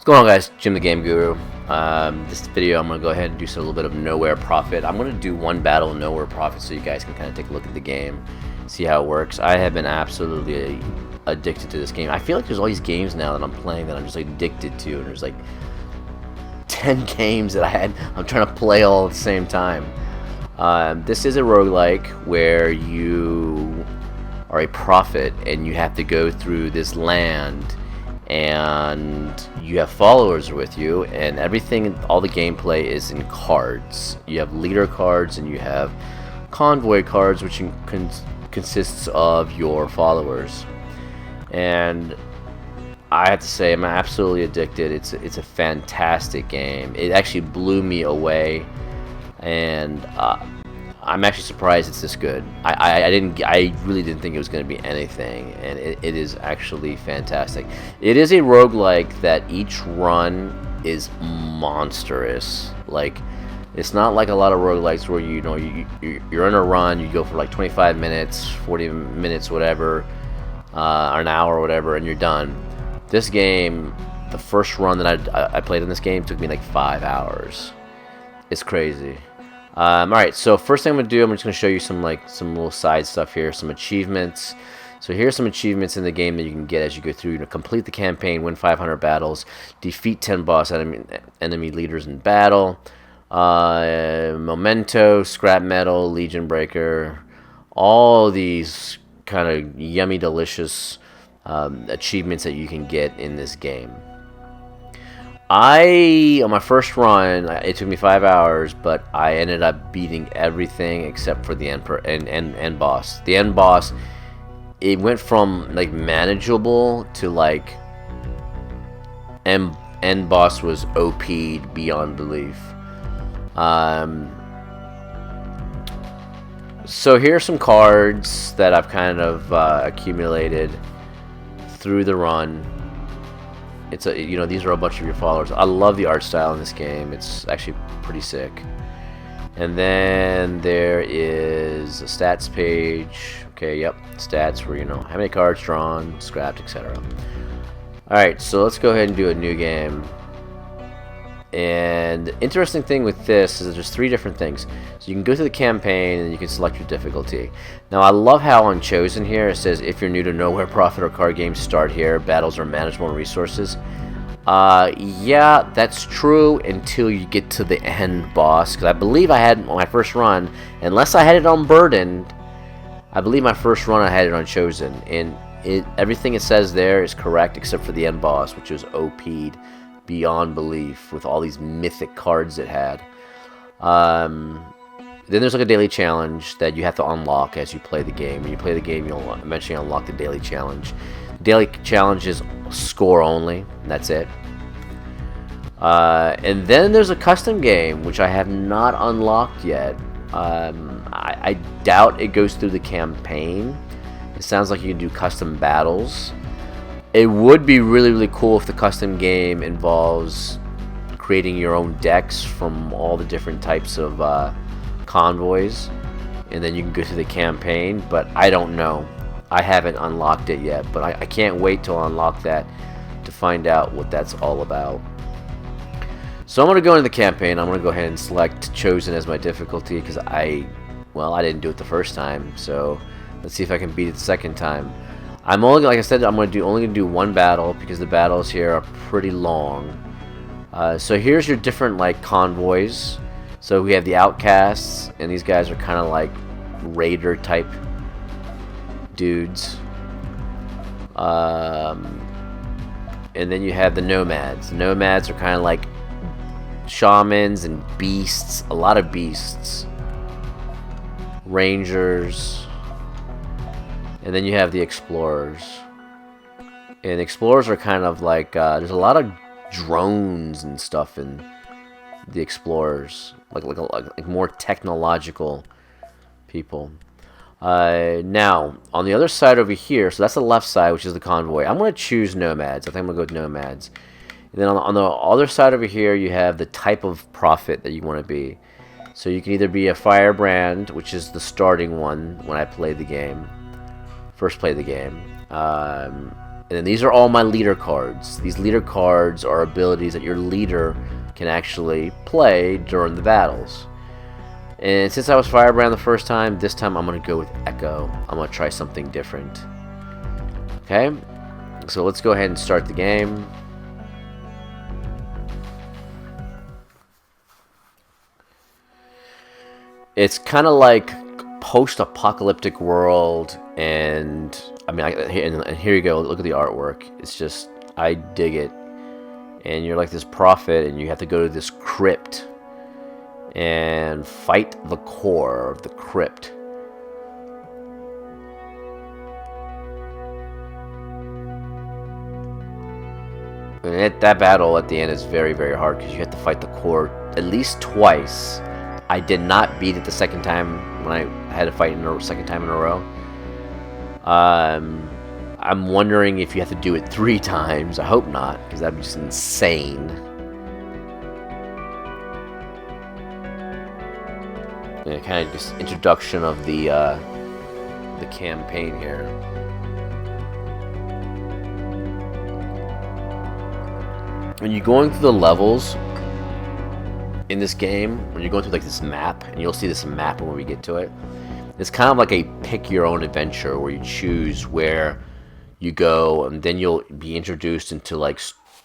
What's going on, guys? Jim the Game Guru. This video I'm going to go ahead and do a little bit of Nowhere Profit. I'm going to do one battle Nowhere Profit so you guys can kind of take a look at the game, see how it works. I have been absolutely addicted to this game. I feel like there's all these games now that I'm playing that I'm just like addicted to, and there's like 10 games that I'm trying to play all at the same time. This is a roguelike where you are a prophet and you have to go through this land, and you have followers with you, and everything, all the gameplay is in cards. You have leader cards and you have convoy cards, which consists of your followers. And I have to say, I'm absolutely addicted. It's a fantastic game. It actually blew me away, and I'm actually surprised it's this good. I really didn't think it was going to be anything, and it is actually fantastic. It is a roguelike that each run is monstrous. Like, it's not like a lot of roguelikes where you're in a run, you go for like 25 minutes, 40 minutes, whatever, or an hour or whatever, and you're done. This game, the first run that I played in this game took me like 5 hours. It's crazy. Alright, so first thing I'm going to do, I'm just going to show you some little side stuff here, some achievements. So here's some achievements in the game that you can get as you go through. Complete the campaign, win 500 battles, defeat 10 boss enemy leaders in battle, memento, scrap metal, legion breaker, all these kind of yummy, delicious achievements that you can get in this game. On my first run, it took me 5 hours, but I ended up beating everything except for the end boss. The end boss, it went from like manageable to like end boss was OP'd beyond belief. So here's some cards that I've kind of accumulated through the run. It's these are a bunch of your followers. I love the art style in this game. It's actually pretty sick. And then there is a stats page. Okay, yep, stats where how many cards drawn, scrapped, etc. Alright, so let's go ahead and do a new game. And the interesting thing with this is that there's 3 different things. So you can go through the campaign and you can select your difficulty. Now I love how on Chosen here it says if you're new to Nowhere Profit or card games, start here. Battles are manageable and resources. Yeah, that's true until you get to the end boss. Because I believe I had my first run, unless I had it on Burdened, I believe my first run I had it on Chosen. And everything it says there is correct except for the end boss, which was OP'd beyond belief with all these mythic cards it had. Then there's like a daily challenge that you have to unlock as you play the game. When you play the game, you'll eventually unlock the daily challenge. Daily challenge is score only, and that's it. And then there's a custom game, which I have not unlocked yet. I doubt it goes through the campaign. It sounds like you can do custom battles. It would be really, really cool if the custom game involves creating your own decks from all the different types of convoys, and then you can go through the campaign, but I don't know. I haven't unlocked it yet, but I can't wait till I unlock that to find out what that's all about. So I'm going to go into the campaign. I'm going to go ahead and select Chosen as my difficulty because I didn't do it the first time, so let's see if I can beat it the second time. I'm only, like I said, I'm only going to do one battle because the battles here are pretty long. So here's your different like convoys. So we have the outcasts, and these guys are kind of like raider type dudes. And then you have the nomads. Nomads are kind of like shamans and beasts, a lot of beasts. Rangers. And then you have the explorers. And explorers are kind of like, there's a lot of drones and stuff in the explorers. Like more technological people. Now, on the other side over here, so that's the left side, which is the convoy. I'm going to choose nomads. I think I'm going to go with nomads. And then on the other side over here, you have the type of prophet that you want to be. So you can either be a firebrand, which is the starting one when I play the game. First play the game. And then these are all my leader cards. These leader cards are abilities that your leader can actually play during the battles. And since I was Firebrand the first time, this time I'm going to go with Echo. I'm going to try something different. Okay, so let's go ahead and start the game. It's kind of like post-apocalyptic world, and I mean, and here you go. Look at the artwork. It's just, I dig it. And you're like this prophet, and you have to go to this crypt and fight the core of the crypt. And that battle at the end is very, very hard because you have to fight the core at least twice. I did not beat it the second time when I had to fight in a second time in a row. I'm wondering if you have to do it 3 times. I hope not, because that'd be just insane. Yeah, kind of just introduction of the campaign here. When you're going through the levels in this game, when you're going through like this map, and you'll see this map when we get to it, it's kind of like a pick your own adventure where you choose where you go, and then you'll be introduced into like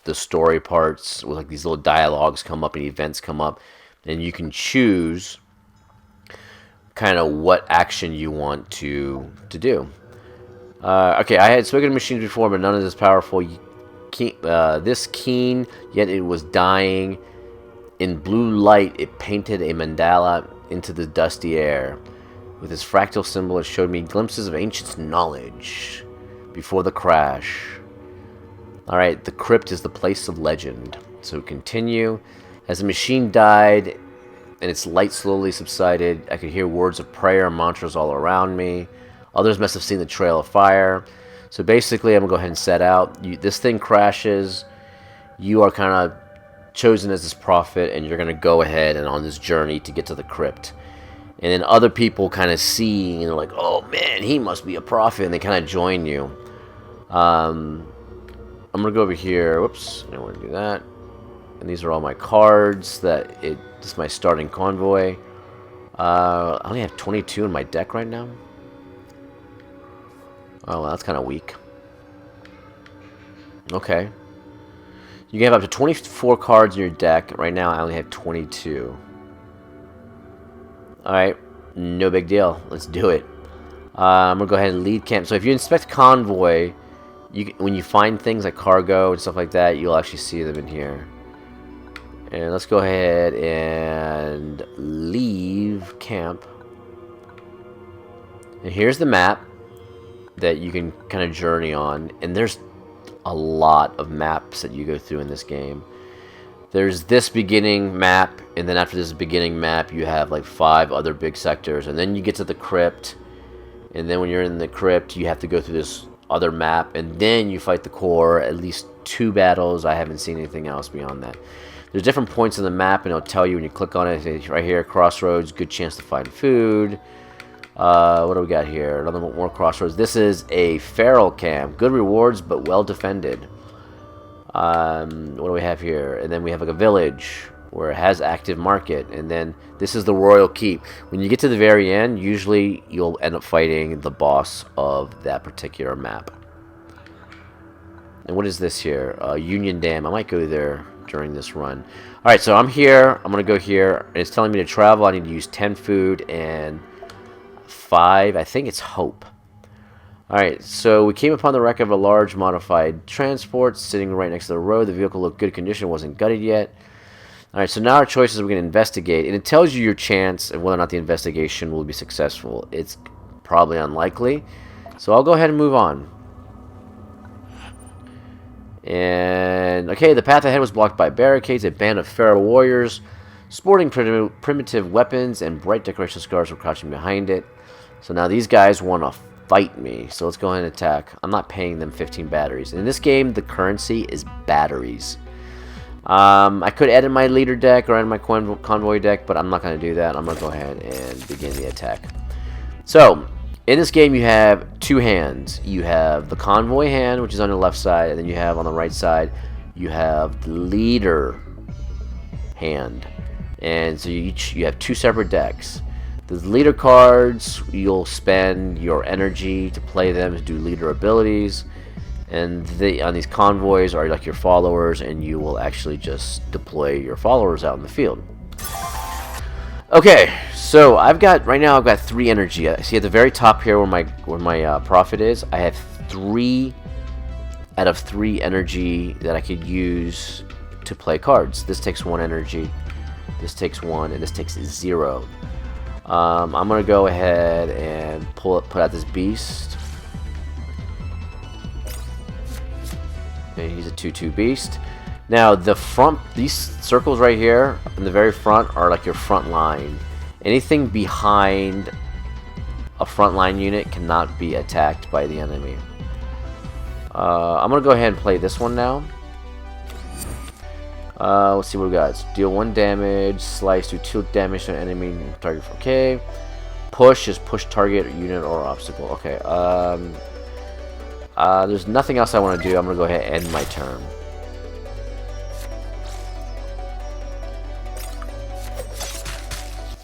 the story parts with like these little dialogues come up and events come up, and you can choose kind of what action you want to do. Okay, I had spoken to machines before, but none of this powerful. This keen, yet it was dying. In blue light, it painted a mandala into the dusty air. With its fractal symbol, it showed me glimpses of ancient knowledge before the crash. Alright, the crypt is the place of legend. So continue. As the machine died and its light slowly subsided, I could hear words of prayer and mantras all around me. Others must have seen the trail of fire. So basically, I'm going to go ahead and set out. This thing crashes. You are kind of chosen as this prophet, and you're going to go ahead and on this journey to get to the crypt. And then other people kind of see, and they're like, oh man, he must be a prophet, and they kind of join you. I'm going to go over here. Whoops, I don't want to do that. And these are all my cards. This is my starting convoy. I only have 22 in my deck right now. Oh, well, that's kind of weak. Okay. You can have up to 24 cards in your deck. Right now, I only have 22. Alright, no big deal. Let's do it. I'm going to go ahead and lead camp. So if you inspect convoy, when you find things like cargo and stuff like that, you'll actually see them in here. And let's go ahead and leave camp. And here's the map that you can kind of journey on. And there's a lot of maps that you go through in this game. There's this beginning map, and then after this beginning map, you have like 5 other big sectors, and then you get to the crypt, and then when you're in the crypt, you have to go through this other map, and then you fight the core. At least 2 battles. I haven't seen anything else beyond that. There's different points on the map, and it'll tell you when you click on it. It's right here, crossroads, good chance to find food. What do we got here? Another more crossroads. This is a feral camp. Good rewards, but well defended. What do we have here? And then we have like a village where it has active market. And then this is the royal keep. When you get to the very end, usually you'll end up fighting the boss of that particular map. And what is this here? Union Dam. I might go there during this run. Alright, so I'm here. I'm going to go here. And it's telling me to travel. I need to use 10 food and 5. I think it's hope. Alright, so we came upon the wreck of a large modified transport sitting right next to the road. The vehicle looked good condition, wasn't gutted yet. Alright, so now our choice is we're going to investigate. And it tells you your chance of whether or not the investigation will be successful. It's probably unlikely. So I'll go ahead and move on. And, okay, the path ahead was blocked by barricades. A band of feral warriors sporting primitive weapons and bright decoration scars were crouching behind it. So now these guys want to fight me. So let's go ahead and attack. I'm not paying them 15 batteries. In this game, the currency is batteries. I could edit my leader deck or edit my convoy deck, but I'm not going to do that. I'm going to go ahead and begin the attack. So, In this game, you have two hands. You have the convoy hand, which is on the left side, and then you have on the right side, you have the leader hand. And so you have two separate decks. The leader cards, you'll spend your energy to play them to do leader abilities. And on these convoys are like your followers, and you will actually just deploy your followers out in the field. Okay, so right now I've got 3 energy. See at the very top here where my profit is, I have 3 out of 3 energy that I could use to play cards. This takes 1 energy, this takes 1, and this takes 0. I'm gonna go ahead and put out this beast. Okay, he's a 2/2 beast. Now these circles right here in the very front are like your front line. Anything behind a front line unit cannot be attacked by the enemy. I'm gonna go ahead and play this one now. Let's see what we got. Deal 1 damage, slice, do 2 damage to an enemy target. Okay. Push is push target, unit, or obstacle. Okay. There's nothing else I want to do. I'm gonna go ahead and end my turn.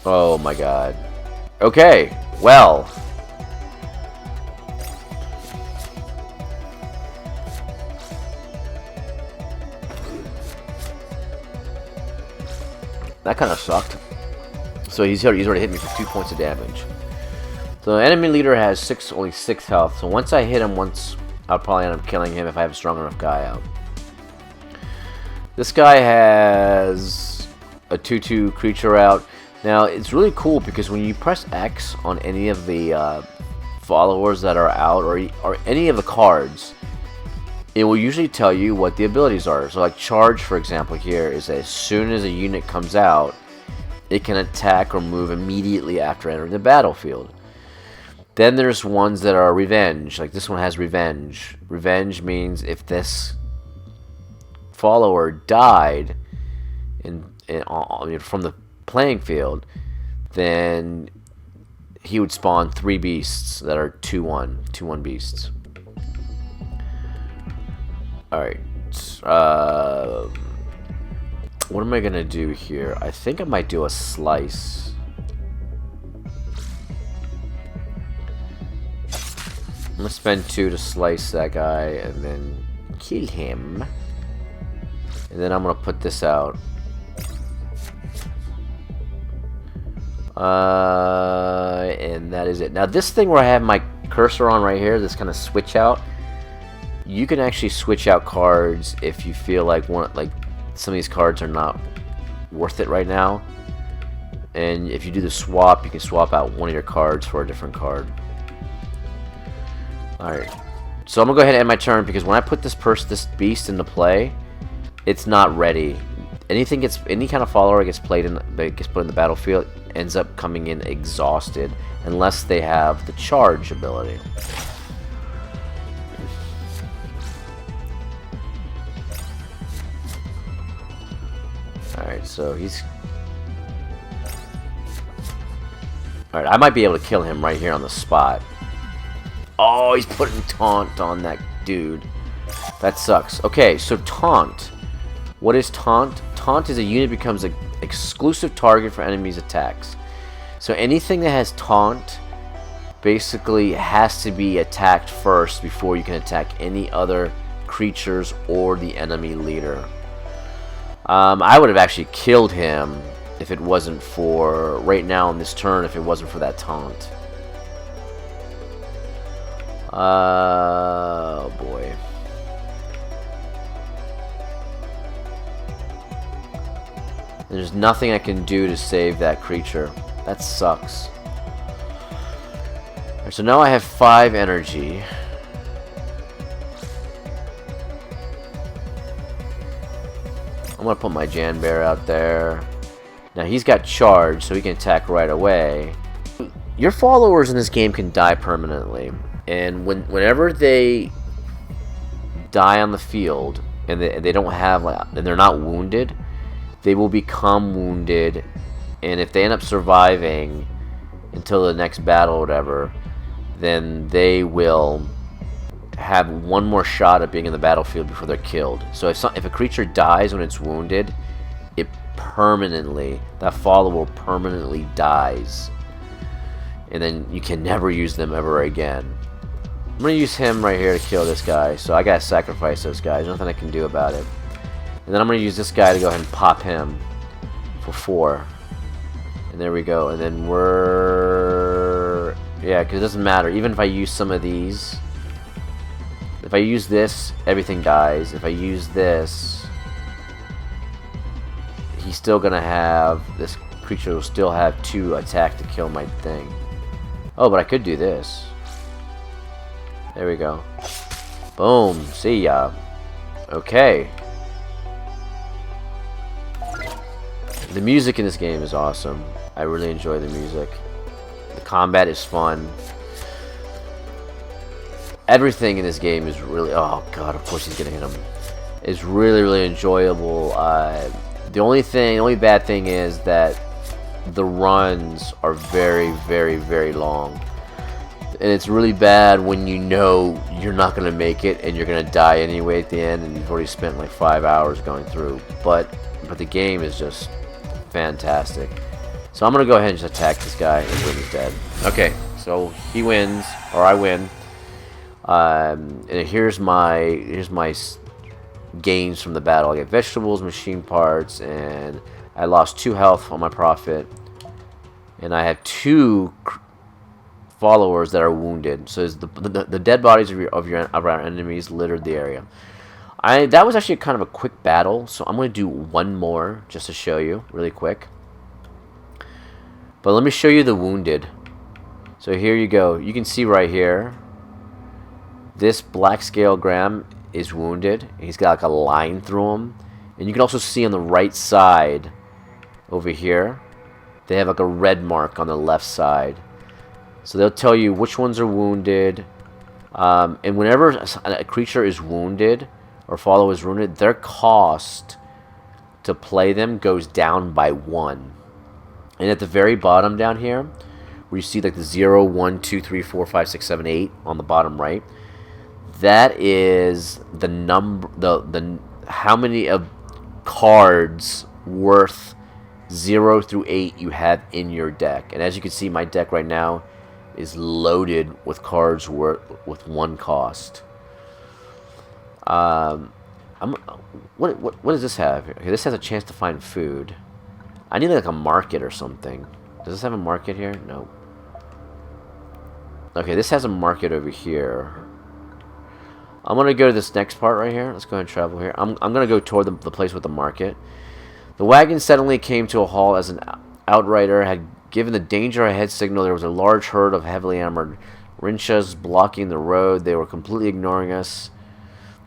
Oh my god. Okay, well. That kind of sucked. So he's already hit me for 2 points of damage. So the enemy leader has only 6 health. So once I hit him once, I'll probably end up killing him if I have a strong enough guy out. This guy has a 2/2 creature out. Now, it's really cool because when you press X on any of the followers that are out, or any of the cards, it will usually tell you what the abilities are. So like Charge, for example, here is as soon as a unit comes out, it can attack or move immediately after entering the battlefield. Then there's ones that are Revenge. Like this one has Revenge. Revenge means if this follower died from the playing field, then he would spawn 3 beasts that are 2/1 beasts. Alright, what am I gonna do here? I think I might do a slice. I'm gonna spend 2 to slice that guy and then kill him. And then I'm gonna put this out. And that is it. Now this thing where I have my cursor on right here, this kind of switch out, you can actually switch out cards if you feel like some of these cards are not worth it right now. And if you do the swap, you can swap out one of your cards for a different card. Alright, so I'm gonna go ahead and end my turn because when I put this beast into play, it's not ready. Any kind of follower that gets put in the battlefield ends up coming in exhausted unless they have the charge ability. Alright, so he's... Alright, I might be able to kill him right here on the spot. Oh, he's putting taunt on that dude. That sucks. Okay, so taunt. What is taunt? Taunt is a unit becomes an exclusive target for enemies' attacks. So anything that has taunt basically has to be attacked first before you can attack any other creatures or the enemy leader. I would have actually killed him if it wasn't for, right now in this turn, if it wasn't for that taunt. Oh boy. There's nothing I can do to save that creature. That sucks. Right, so now I have 5 energy. I'm gonna put my Janbear out there. Now he's got charge, so he can attack right away. Your followers in this game can die permanently, and whenever they die on the field and they don't have and they're not wounded, they will become wounded, and if they end up surviving until the next battle or whatever, then they will have one more shot at being in the battlefield before they're killed. So if a creature dies when it's wounded, it permanently, that follower permanently dies. And then you can never use them ever again. I'm going to use him right here to kill this guy. So I got to sacrifice those guys. Nothing I can do about it. And then I'm going to use this guy to go ahead and pop him for 4. And there we go. And then we're... yeah, because it doesn't matter. Even if I use some of these... if I use this, everything dies. If I use this... he's still going to have... this creature will still have 2 attack to kill my thing. Oh, but I could do this. There we go. Boom. See ya. Okay. The music in this game is awesome. I really enjoy the music. The combat is fun. Everything in this game is really... oh god, of course he's gonna hit him. It's really, really enjoyable. The only bad thing is that the runs are very, very, very long. And it's really bad when you know you're not gonna make it and you're gonna die anyway at the end, and you've already spent like 5 hours going through. But the game is just fantastic. So I'm gonna go ahead and just attack this guy and win. He's dead. Okay, so he wins, or I win. And here's my gains from the battle. I get vegetables, machine parts, and I lost 2 health on my profit. And I have 2 followers that are wounded. So the dead bodies of our enemies littered the area. That was actually kind of a quick battle, so I'm going to do one more just to show you really quick. But let me show you the wounded. So here you go. You can see right here, this black scale gram is wounded. He's got like a line through him. And you can also see on the right side over here, they have like a red mark on the left side. So they'll tell you which ones are wounded. And whenever a creature is wounded, or follower is wounded, their cost to play them goes down by 1. And at the very bottom down here, where you see like the 0, 1, 2, 3, 4, 5, 6, 7, 8 on the bottom right, that is the number, the how many of cards worth 0 through 8 you have in your deck. And as you can see, my deck right now is loaded with cards with 1 cost. What does this have? Okay, this has a chance to find food. I need like a market or something. Does this have a market here? No. Okay, this has a market over here. I'm gonna go to this next part right here. Let's go ahead and travel here. I'm gonna go toward the place with the market. The wagon suddenly came to a halt as an outrider had given the danger ahead signal. There was a large herd of heavily armored rinchas blocking the road. They were completely ignoring us.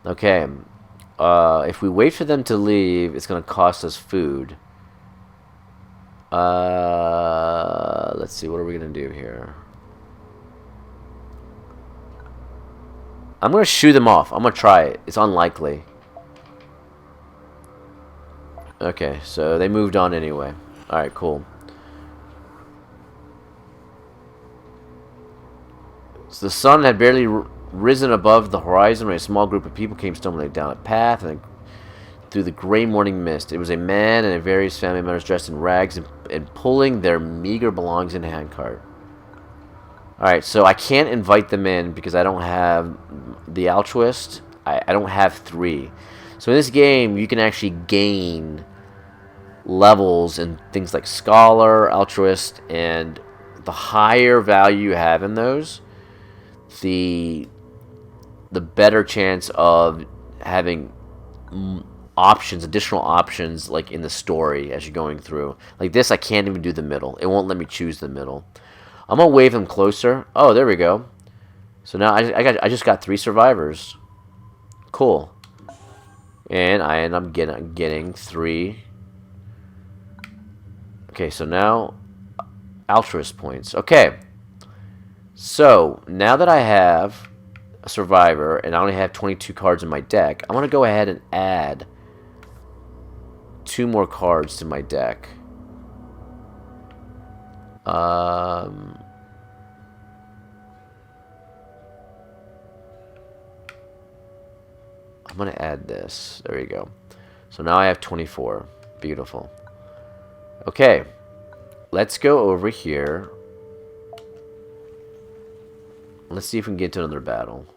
Okay. If we wait for them to leave, it's going to cost us food. Let's see. What are we going to do here? I'm going to shoo them off. I'm going to try it. It's unlikely. Okay, so they moved on anyway. Alright, cool. So the sun had barely risen above the horizon when a small group of people came stumbling down a path and through the gray morning mist. It was a man and various family members dressed in rags and pulling their meager belongings in a handcart. Alright, so I can't invite them in because I don't have the altruist. I don't have 3. So in this game, you can actually gain levels in things like Scholar, Altruist, and the higher value you have in those, the better chance of having options, additional options, like in the story as you're going through. Like this, I can't even do the middle. It won't let me choose the middle. I'm gonna wave them closer. Oh, there we go. So now I just got 3 survivors. Cool. And I end up getting 3. Okay, so now altruist points. Okay. So now that I have a survivor and I only have 22 cards in my deck, I'm gonna go ahead and add 2 more cards to my deck. I'm going to add this. There you go. So now I have 24. Beautiful. Okay. Let's go over here. Let's see if we can get to another battle.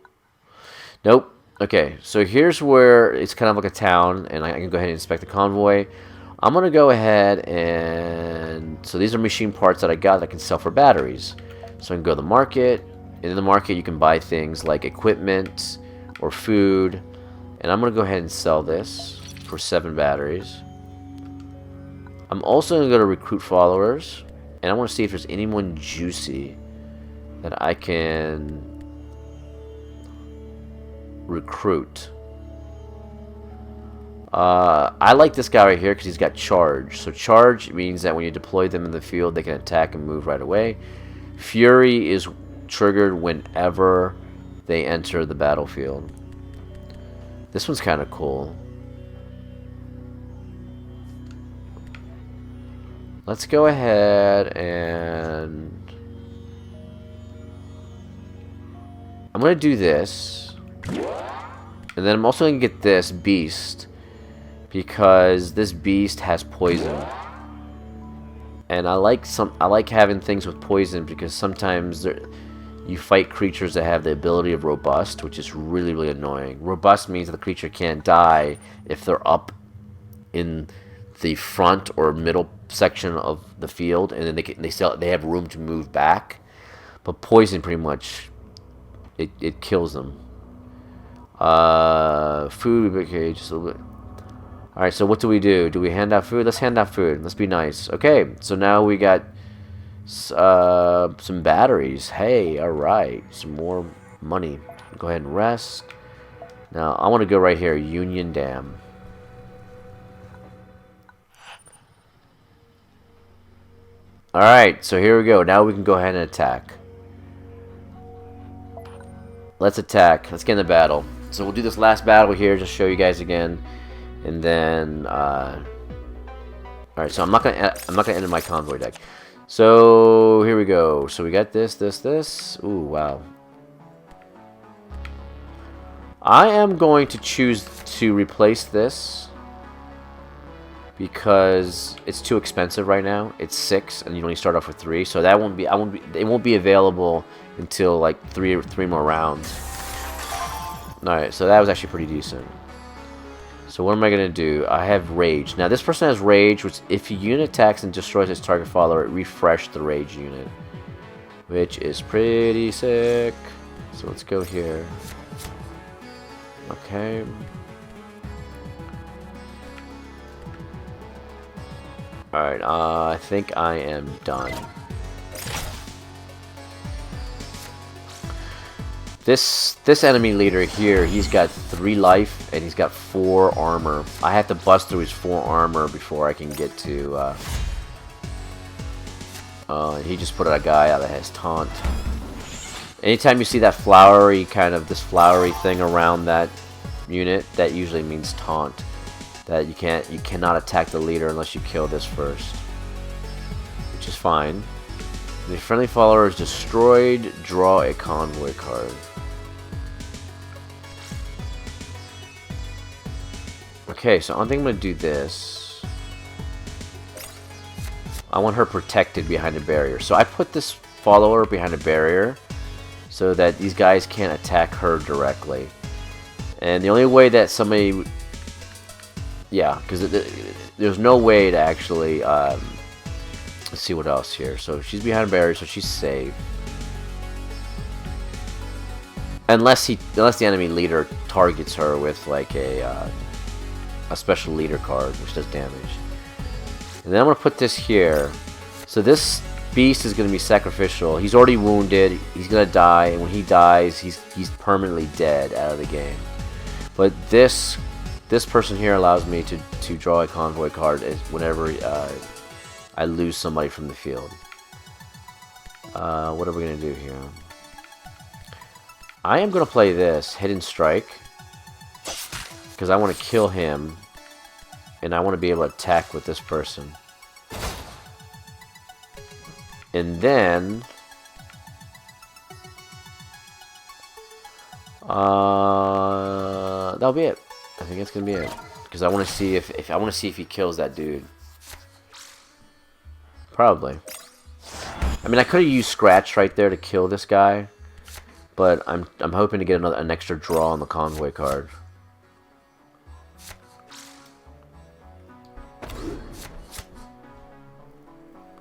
Nope. Okay, so here's where it's kind of like a town, and I can go ahead and inspect the convoy. I'm going to go ahead and... So these are machine parts that I got that I can sell for batteries. So I can go to the market. And in the market, you can buy things like equipment or food. And I'm going to go ahead and sell this for 7 batteries. I'm also going to go to recruit followers. And I want to see if there's anyone juicy that I can recruit. I like this guy right here because he's got charge. So charge means that when you deploy them in the field, they can attack and move right away. Fury is triggered whenever they enter the battlefield. This one's kind of cool. Let's go ahead and... I'm going to do this. And then I'm also going to get this beast. Because this beast has poison. And I like having things with poison because sometimes you fight creatures that have the ability of robust, which is really, really annoying. Robust means that the creature can't die if they're up in the front or middle section of the field, and then they have room to move back. But poison pretty much it kills them. Food, okay, just a little bit. Alright, so what do? Do we hand out food? Let's hand out food. Let's be nice. Okay, so now we got some batteries. Hey, alright. Some more money. Go ahead and rest. Now, I want to go right here. Union Dam. Alright, so here we go. Now we can go ahead and attack. Let's attack. Let's get in the battle. So we'll do this last battle here, just show you guys again. And then, alright, so I'm not gonna enter my convoy deck. So here we go. So we got this. Ooh, wow. I am going to choose to replace this because it's too expensive right now. It's 6, and you only start off with 3, so that won't be. It won't be available until like three more rounds. All right, so that was actually pretty decent. So what am I going to do? I have Rage. Now this person has Rage, which if a unit attacks and destroys its target follower, it refresh the Rage unit. Which is pretty sick. So let's go here. Okay. Alright, I think I am done. This enemy leader here, he's got 3 life and he's got 4 armor. I have to bust through his 4 armor before I can get to. He just put a guy out that has taunt. Anytime you see that flowery this flowery thing around that unit, that usually means taunt. That you cannot attack the leader unless you kill this first, which is fine. The friendly follower is destroyed. Draw a convoy card. Okay, so I think I'm going to do this. I want her protected behind a barrier. So I put this follower behind a barrier so that these guys can't attack her directly. And the only way that somebody... Yeah, because there's no way to actually... let's see what else here. So she's behind a barrier, so she's safe. Unless the enemy leader targets her with like a special leader card, which does damage. And then I'm gonna put this here. So this beast is gonna be sacrificial. He's already wounded. He's gonna die, and when he dies, he's permanently dead out of the game. But this person here allows me to draw a convoy card whenever I lose somebody from the field. What are we gonna do here? I am gonna play this Hidden Strike because I want to kill him, and I want to be able to attack with this person. And then that'll be it. I think that's gonna be it. Because I want to see if I want to see if he kills that dude. Probably. I mean, I could have used Scratch right there to kill this guy, but I'm hoping to get an extra draw on the convoy card.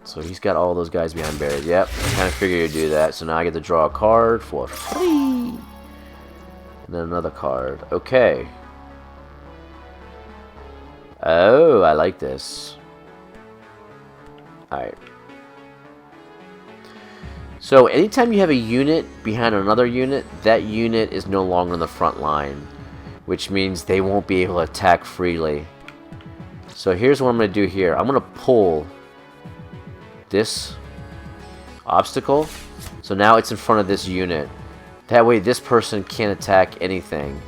So he's got all those guys behind barriers. Yep, I kind of figured you'd do that. So now I get to draw a card for free. And then another card. Okay. Oh, I like this. Alright. So anytime you have a unit behind another unit, that unit is no longer in the front line, which means they won't be able to attack freely. So here's what I'm going to do here. I'm going to pull this obstacle, so now it's in front of this unit. That way this person can't attack anything.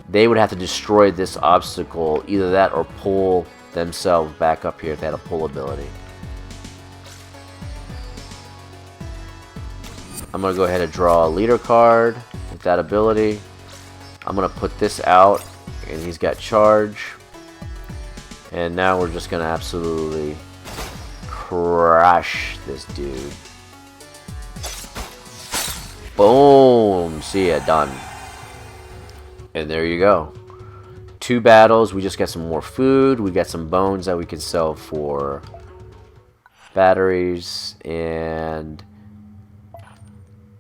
They would have to destroy this obstacle, either that or pull themselves back up here if they had a pull ability. I'm going to go ahead and draw a leader card with that ability. I'm going to put this out, and he's got charge. And now we're just going to absolutely crush this dude. Boom! See ya, done. And there you go. 2 battles. We just got some more food. We got some bones that we can sell for batteries. And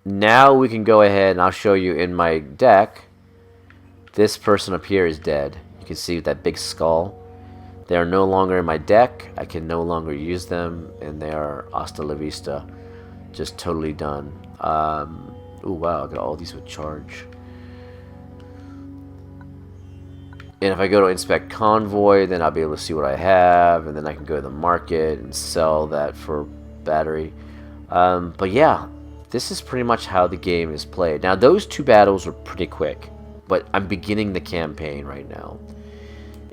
now we can go ahead and I'll show you in my deck. This person up here is dead. You can see that big skull. They are no longer in my deck. I can no longer use them, and they are hasta la vista. Just totally done. Oh wow, I got all these with charge. And if I go to inspect convoy, then I'll be able to see what I have, and then I can go to the market and sell that for battery. But yeah, this is pretty much how the game is played. Now those 2 battles were pretty quick, but I'm beginning the campaign right now.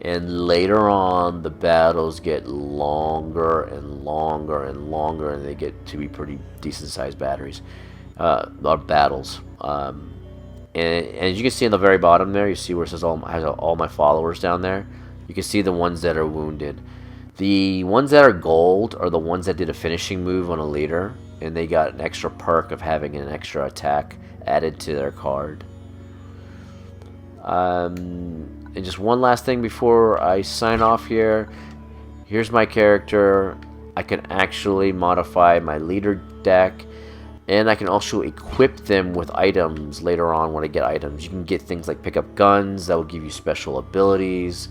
And later on, the battles get longer and longer and longer, and they get to be pretty decent-sized batteries, or battles. And as you can see on the very bottom there, you see where it says all my followers down there. You can see the ones that are wounded. The ones that are gold are the ones that did a finishing move on a leader, and they got an extra perk of having an extra attack added to their card. And just one last thing before I sign off here. Here's my character. I can actually modify my leader deck, and I can also equip them with items later on when I get items. You can get things like pick up guns that will give you special abilities.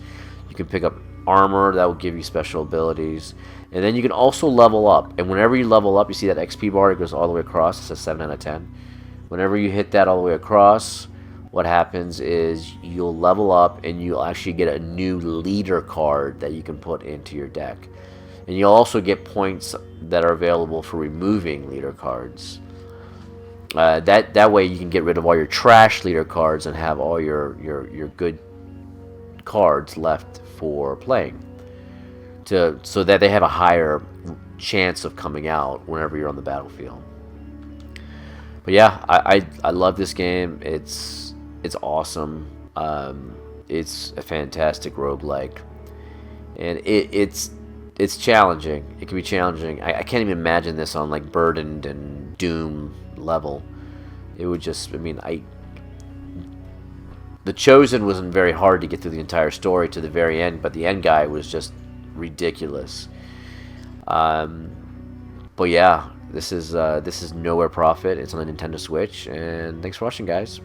You can pick up armor that will give you special abilities. And then you can also level up. And whenever you level up, you see that XP bar, it goes all the way across. It says 7 out of 10. Whenever you hit that all the way across, what happens is you'll level up and you'll actually get a new leader card that you can put into your deck. And you'll also get points that are available for removing leader cards. That way you can get rid of all your trash leader cards and have all your good cards left for playing, so that they have a higher chance of coming out whenever you're on the battlefield. But yeah, I love this game. It's awesome. It's a fantastic roguelike, and it's challenging. It can be challenging. I can't even imagine this on like Burdened and Doom level. It would just, I mean, The Chosen wasn't very hard to get through the entire story to the very end, but the end guy was just ridiculous. But yeah, this is Nowhere Profit. It's on the Nintendo Switch, and thanks for watching, guys.